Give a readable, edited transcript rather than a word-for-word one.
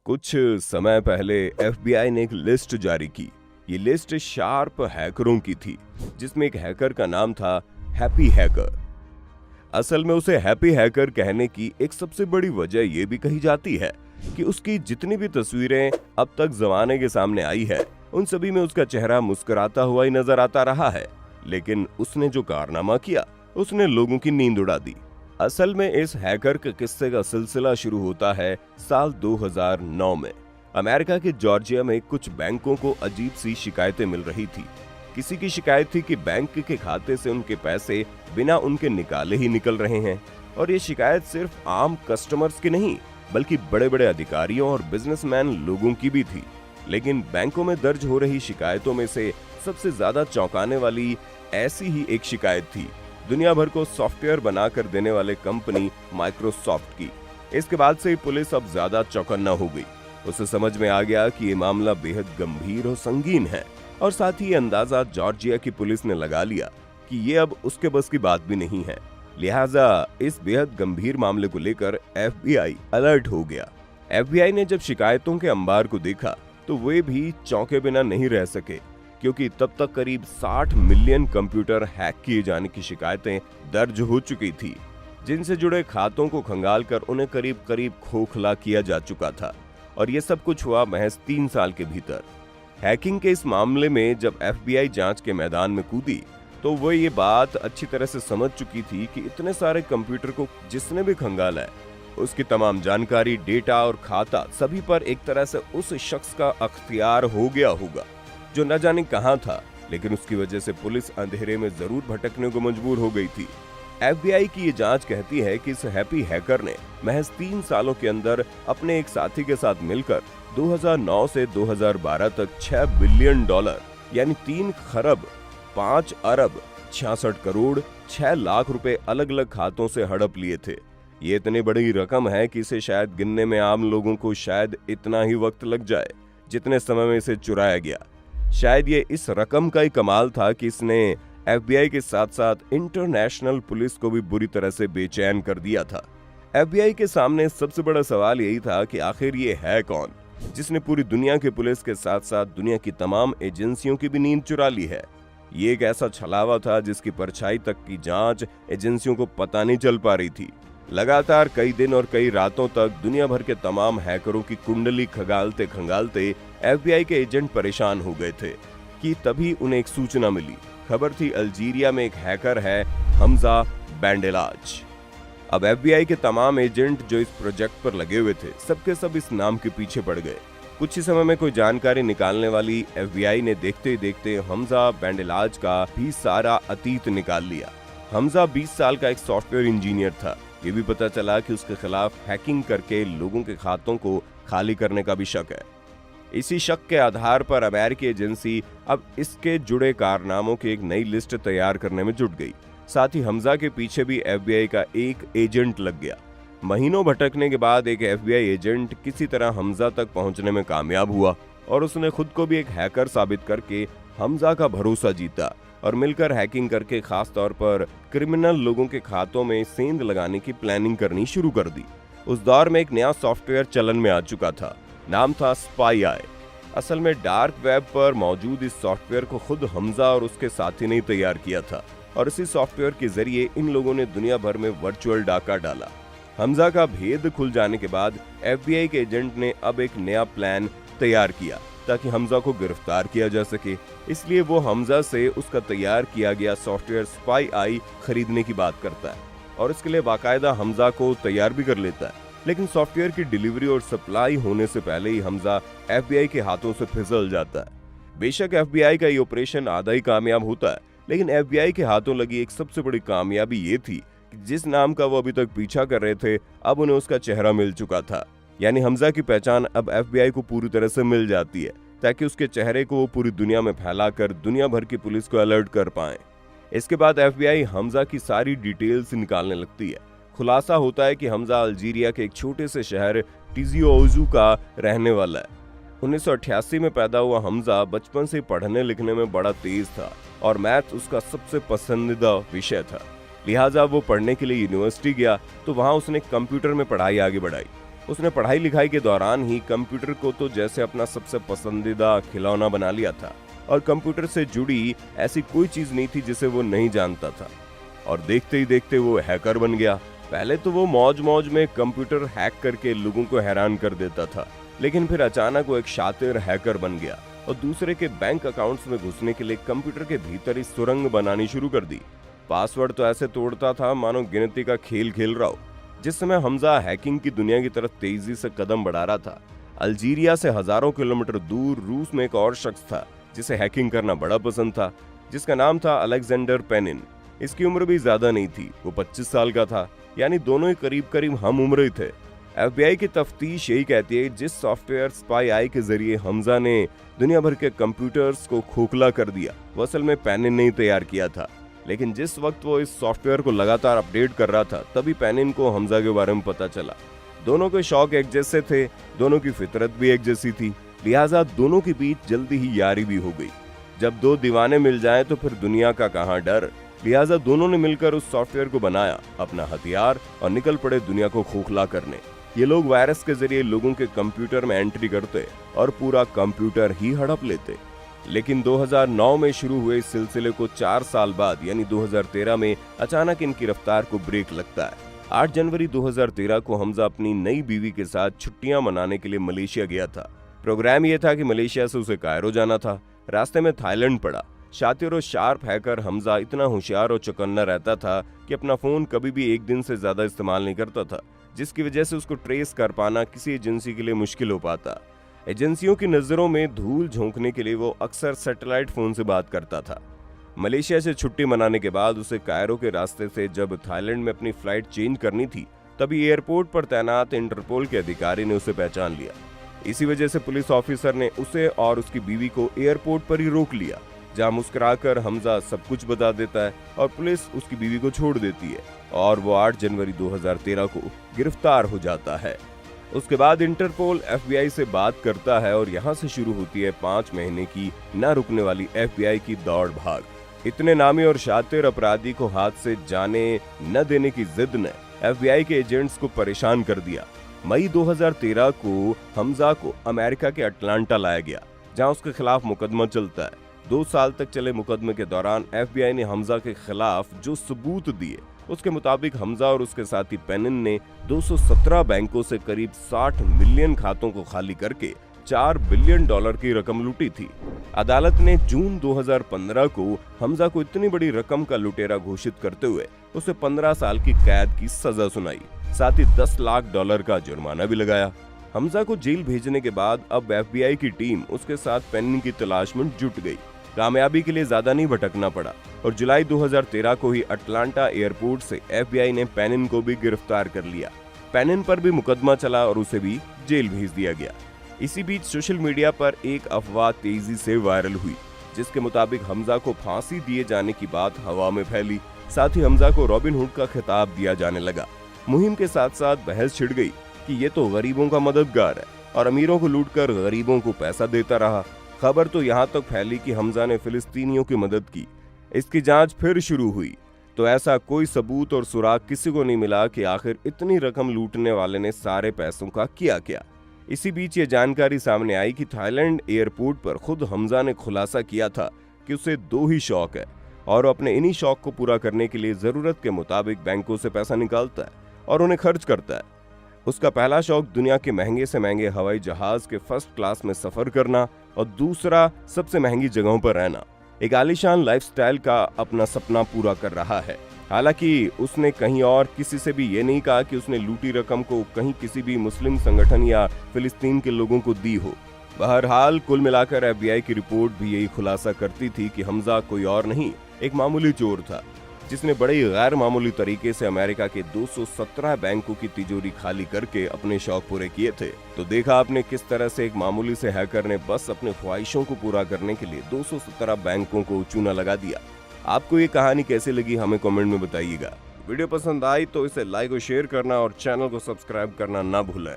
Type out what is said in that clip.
कुछ समय पहले एफबीआई ने एक लिस्ट जारी की। ये लिस्ट शार्प हैकरों की थी, जिसमें एक हैकर का नाम था हैप्पी हैकर। असल में उसे हैप्पी हैकर कहने की एक सबसे बड़ी वजह यह भी कही जाती है कि उसकी जितनी भी तस्वीरें अब तक जमाने के सामने आई है, उन सभी में उसका चेहरा मुस्कुराता हुआ ही नजर आता रहा है। लेकिन उसने जो कारनामा किया, उसने लोगों की नींद उड़ा दी। असल में इस हैकर के किस्से का सिलसिला शुरू होता है साल 2009 में। अमेरिका के जॉर्जिया में कुछ बैंकों को अजीब सी शिकायतें मिल रही थी। किसी की शिकायत थी कि बैंक के खाते से उनके पैसे बिना उनके निकाले ही निकल रहे हैं। और ये शिकायत सिर्फ आम कस्टमर्स की नहीं, बल्कि बड़े बड़े अधिकारियों और बिजनेसमैन लोगों की भी थी। लेकिन बैंकों में दर्ज हो रही शिकायतों में से सबसे ज्यादा चौंकाने वाली ऐसी ही एक शिकायत थी दुनिया भर को सॉफ्टवेयर बनाकर देने वाले कंपनी माइक्रोसॉफ्ट की। इसके बाद से पुलिस अब ज्यादा चौकन्ना हो गई। उसे समझ में आ गया कि ये मामला बेहद गंभीर और संगीन है, और साथ ही अंदाजा जॉर्जिया की पुलिस ने लगा लिया कि ये अब उसके बस की बात भी नहीं है। लिहाजा इस बेहद गंभीर मामले को लेकर एफबीआई अलर्ट हो गया। एफबीआई ने जब शिकायतों के अंबार को देखा तो वे भी चौंके बिना नहीं रह सके, क्योंकि तब तक करीब 60 मिलियन कंप्यूटर हैक किए जाने की शिकायतें दर्ज हो चुकी थी, जिनसे जुड़े खातों को खंगालकर उन्हें करीब करीब खोखला किया जा चुका था। और ये सब कुछ हुआ महज 3 साल के भीतर। हैकिंग के इस मामले में जब एफबीआई जांच के मैदान में कूदी तो वो ये बात अच्छी तरह से समझ चुकी थी कि इतने सारे कंप्यूटर को जिसने भी खंगाला है, उसकी तमाम जानकारी, डेटा और खाता सभी पर एक तरह से उस शख्स का अख्तियार हो गया होगा जो न जाने कहां था। लेकिन उसकी वजह से पुलिस अंधेरे में जरूर भटकने को मजबूर हो गई थी। एफबीआई की ये जांच कहती है कि इस हैप्पी हैकर ने महज 3 सालों के अंदर अपने एक साथी के साथ मिलकर 2009 से 2012 तक $6 बिलियन यानी 3 खरब 5 अरब 66 करोड़ 6 लाख रुपए अलग अलग खातों से हड़प लिए थे। ये इतनी बड़ी रकम है कि इसे शायद गिनने में आम लोगों को शायद इतना ही वक्त लग जाए जितने समय में इसे चुराया गया। शायद ये इस रकम का ही कमाल था कि इसने एफबीआई के साथ साथ इंटरनेशनल पुलिस को भी बुरी तरह से बेचैन कर दिया था। एफबीआई के सामने सबसे बड़ा सवाल यही था कि आखिर ये है कौन जिसने पूरी दुनिया के पुलिस के साथ साथ दुनिया की तमाम एजेंसियों की भी नींद चुरा ली है। ये एक ऐसा छलावा था जिसकी परछाई तक की जांच एजेंसियों को पता नहीं चल पा रही थी। लगातार कई दिन और कई रातों तक दुनिया भर के तमाम हैकरों की कुंडली खंगालते खंगालते एफबीआई के एजेंट परेशान हो गए थे कि तभी उन्हें एक सूचना मिली। खबर थी अल्जीरिया में एक हैकर है हमजा बैंडेलाज। अब एफबीआई के तमाम एजेंट जो इस प्रोजेक्ट पर लगे हुए थे, सबके सब इस नाम के पीछे पड़ गए। कुछ ही समय में कोई जानकारी निकालने वाली एफबीआई ने देखते ही देखते हमजा बैंडेलाज का भी सारा अतीत निकाल लिया। हमजा 20 साल का एक सॉफ्टवेयर इंजीनियर था। ये भी पता चला कि उसके खिलाफ हैकिंग करके लोगों के खातों को खाली करने का भी शक है। इसी शक के आधार पर अमेरिकी एजेंसी अब इसके जुड़े कारनामों की एक नई लिस्ट तैयार करने में जुट गई। साथ ही हमजा के पीछे भी एफबीआई का एक एजेंट लग गया। महीनों भटकने के बाद एक एफबीआई एजेंट किसी तरह हमजा तक पहुंचने में कामयाब हुआ और उसने खुद को भी एक हैकर साबित करके हमजा का भरोसा जीता और मिलकर हैकिंग करके खास तौर पर क्रिमिनल लोगों के खातों में सेंध लगाने की प्लानिंग करनी शुरू कर दी। उस दौर में एक नया सॉफ्टवेयर चलन में आ चुका था, नाम था स्पाई आई। असल में डार्क वेब पर मौजूद इस सॉफ्टवेयर को खुद हमजा और उसके साथी ने तैयार किया था, और इसी सॉफ्टवेयर के जरिए इन लोगों ने दुनिया भर में वर्चुअल डाका डाला। हमजा का भेद खुल जाने के बाद एफबीआई के एजेंट ने अब एक नया प्लान तैयार किया ताकि हमजा को गिरफ्तार किया जा सके। इसलिए वो हमजा से उसका तैयार किया गया सॉफ्टवेयर स्पाई आई खरीदने की बात करता है, और इसके लिए बाकायदा हमजा को तैयार भी कर लेता है। लेकिन सॉफ्टवेयर की डिलीवरी और सप्लाई होने से पहले ही हमजा एफबीआई के हाथों से फिसल जाता है। बेशक एफबीआई का ये ऑपरेशन आधा ही कामयाब होता है, लेकिन एफबीआई के हाथों लगी एक सबसे बड़ी कामयाबी ये थी कि जिस नाम का वो अभी तक पीछा कर रहे थे, अब उन्हें उसका चेहरा मिल चुका था। यानी हमजा की पहचान अब एफबीआई को पूरी तरह से मिल जाती है, ताकि उसके चेहरे को वो पूरी दुनिया में फैलाकर दुनिया भर की पुलिस को अलर्ट कर पाए। इसके बाद एफबीआई हमजा की सारी डिटेल्स निकालने लगती है। खुलासा होता है कि हमजा अल्जीरिया के एक छोटे से शहर टिजिओजू का रहने वाला है। 1988 में पैदा हुआ हमजा बचपन से पढ़ने लिखने में बड़ा तेज था और मैथ्स उसका सबसे पसंदीदा विषय था। लिहाजा वो पढ़ने के लिए यूनिवर्सिटी गया तो वहां उसने कंप्यूटर में पढ़ाई आगे बढ़ाई। उसने पढ़ाई लिखाई के दौरान ही कंप्यूटर को तो जैसे अपना सबसे पसंदीदा खिलौना बना लिया था और कंप्यूटर से जुड़ी ऐसी कोई चीज नहीं थी जिसे वो नहीं जानता था। और देखते ही देखते वो हैकर बन गया। पहले तो वो मौज मौज में कंप्यूटर हैक करके लोगों को हैरान कर देता था, लेकिन फिर अचानक वो एक शातिर हैकर बन गया और दूसरे के बैंक अकाउंट्स में घुसने के लिए कंप्यूटर के भीतर ही सुरंग बनानी शुरू कर दी। पासवर्ड तो ऐसे तोड़ता था मानो गिनती का खेल खेल रहा हो। जिस समय हमजा हैकिंग की दुनिया की तरफ तेजी से कदम बढ़ा रहा था, अल्जीरिया से हजारों किलोमीटर दूर रूस में एक और शख्स था जिसे हैकिंग करना बड़ा पसंद था, जिसका नाम था अलेक्जेंडर पेनिन। इसकी उम्र भी ज्यादा नहीं थी, वो 25 साल का था, यानी दोनों ही करीब करीब हम उम्र ही थे। एफबीआई की तफ्तीश यही कहती है जिस सॉफ्टवेयर स्पाई आई के जरिए हमजा ने दुनिया भर के कंप्यूटर्स को खोखला कर दिया, वो असल में पेनिन ने ही तैयार किया था। लेकिन जिस वक्त वो इस सॉफ्टवेयर को लगातार अपडेट कर रहा था, तभी पेनिन को हमजा के बारे में पता चला। दोनों के शौक एक जैसे थे, दोनों की फितरत भी एक जैसी थी, लिहाजा दोनों के बीच जल्दी ही यारी भी हो गई। जब दो दीवाने मिल जाएं तो फिर दुनिया का कहां डर। लिहाजा दोनों ने मिलकर उस सॉफ्टवेयर को बनाया अपना हथियार और निकल पड़े दुनिया को खोखला करने। ये लोग वायरस के जरिए लोगों के कंप्यूटर में एंट्री करते और पूरा कंप्यूटर ही हड़प लेते। लेकिन 2009 में शुरू हुए इस सिलसिले को 4 साल बाद यानी 2013 में अचानक इनकी रफ्तार को ब्रेक लगता है। 8 जनवरी 2013 को हमजा अपनी नई बीवी के साथ छुट्टियां मनाने के लिए मलेशिया गया था। प्रोग्राम यह था कि मलेशिया से उसे कायरो जाना था। रास्ते में थाईलैंड पड़ा। शातिर और शार्प हैकर हमजा इतना होशियार और चौकन्ना रहता था कि अपना फोन कभी भी एक दिन से ज्यादा इस्तेमाल नहीं करता था, जिसकी वजह से उसको ट्रेस कर पाना किसी एजेंसी के लिए मुश्किल हो पाता। एजेंसियों की नजरों में धूल झोंकने के लिए वो अक्सर सैटेलाइट फोन से बात करता था। मलेशिया से छुट्टी मनाने के बाद उसे कायरो के रास्ते से जब थाईलैंड में अपनी फ्लाइट चेंज करनी थी, तभी एयरपोर्ट पर तैनात इंटरपोल के अधिकारी ने उसे पहचान लिया। इसी वजह से पुलिस ऑफिसर ने उसे और उसकी बीवी को एयरपोर्ट पर ही रोक लिया, जहां मुस्कुराकर हमजा सब कुछ बता देता है और पुलिस उसकी बीवी को छोड़ देती है और वो 8 जनवरी 2013 को गिरफ्तार हो जाता है। उसके बाद इंटरपोल एफबीआई से बात करता है और यहाँ से शुरू होती है 5 महीने की न रुकने वाली एफबीआई की दौड़ भाग। इतने नामी और शातिर अपराधी को हाथ से जाने न देने की जिद ने एफबीआई के एजेंट्स को परेशान कर दिया। मई 2013 को हमजा को अमेरिका के अटलांटा लाया गया, जहां उसके खिलाफ मुकदमा चलता है। 2 साल तक चले मुकदमे के दौरान एफबीआई ने हमजा के खिलाफ जो सबूत दिए, उसके मुताबिक हमजा और उसके साथी पेनिन ने 217 बैंकों से करीब 60 मिलियन खातों को खाली करके $4 बिलियन की रकम लूटी थी। अदालत ने जून 2015 को हमजा को इतनी बड़ी रकम का लुटेरा घोषित करते हुए उसे 15 साल की कैद की सजा सुनाई, साथ ही $10 लाख का जुर्माना भी लगाया। हमजा को जेल भेजने के बाद अब एफबीआई की टीम उसके साथ पेनिन की तलाश में जुट गई। कामयाबी के लिए ज्यादा नहीं भटकना पड़ा और जुलाई 2013 को ही अटलांटा एयरपोर्ट से एफबीआई ने पेनिन को भी गिरफ्तार कर लिया। पेनिन पर भी मुकदमा चला और उसे भी जेल भेज दिया गया। इसी बीच सोशल मीडिया पर एक अफवाह तेजी से वायरल हुई, जिसके मुताबिक हमजा को फांसी दिए जाने की बात हवा में फैली। साथ ही हमजा को रॉबिन हुड का खिताब दिया जाने लगा। मुहिम के साथ साथ बहस छिड़ गई कि ये तो गरीबों का मददगार है और अमीरों को लूटकर गरीबों को पैसा देता रहा। खबर तो यहाँ तक फैली कि हमजा ने फिलिस्तीनियों की मदद की। इसकी जांच फिर शुरू हुई तो ऐसा कोई सबूत और सुराग किसी को नहीं मिला कि आखिर इतनी रकम लूटने वाले ने सारे पैसों का किया क्या। इसी बीच ये जानकारी सामने आई कि थाईलैंड एयरपोर्ट पर खुद हमजा ने खुलासा किया था कि उसे 2 ही शौक है और अपने इन्हीं शौक को पूरा करने के लिए जरूरत के मुताबिक बैंकों से पैसा निकालता है और उन्हें खर्च करता है। उसका पहला शौक दुनिया के महंगे से महंगे हवाई जहाज के फर्स्ट क्लास में सफर करना और दूसरा सबसे महंगी जगहों पर रहना। एक आलीशान लाइफस्टाइल का अपना सपना पूरा कर रहा है। हालांकि उसने कहीं और किसी से भी ये नहीं कहा कि उसने लूटी रकम को कहीं किसी भी मुस्लिम संगठन या फिलिस्तीन के लोगों को दी हो। बहरहाल कुल मिलाकर एफबीआई की रिपोर्ट भी यही खुलासा करती थी कि हमजा कोई और नहीं, एक मामूली चोर था जिसने बड़े ही गैर मामूली तरीके से अमेरिका के 217 बैंकों की तिजोरी खाली करके अपने शौक पूरे किए थे। तो देखा आपने किस तरह से एक मामूली से हैकर ने बस अपने ख्वाहिशों को पूरा करने के लिए 217 बैंकों को चूना लगा दिया। आपको ये कहानी कैसी लगी हमें कमेंट में बताइएगा। वीडियो पसंद आई तो इसे लाइक और शेयर करना और चैनल को सब्सक्राइब करना ना भूलें।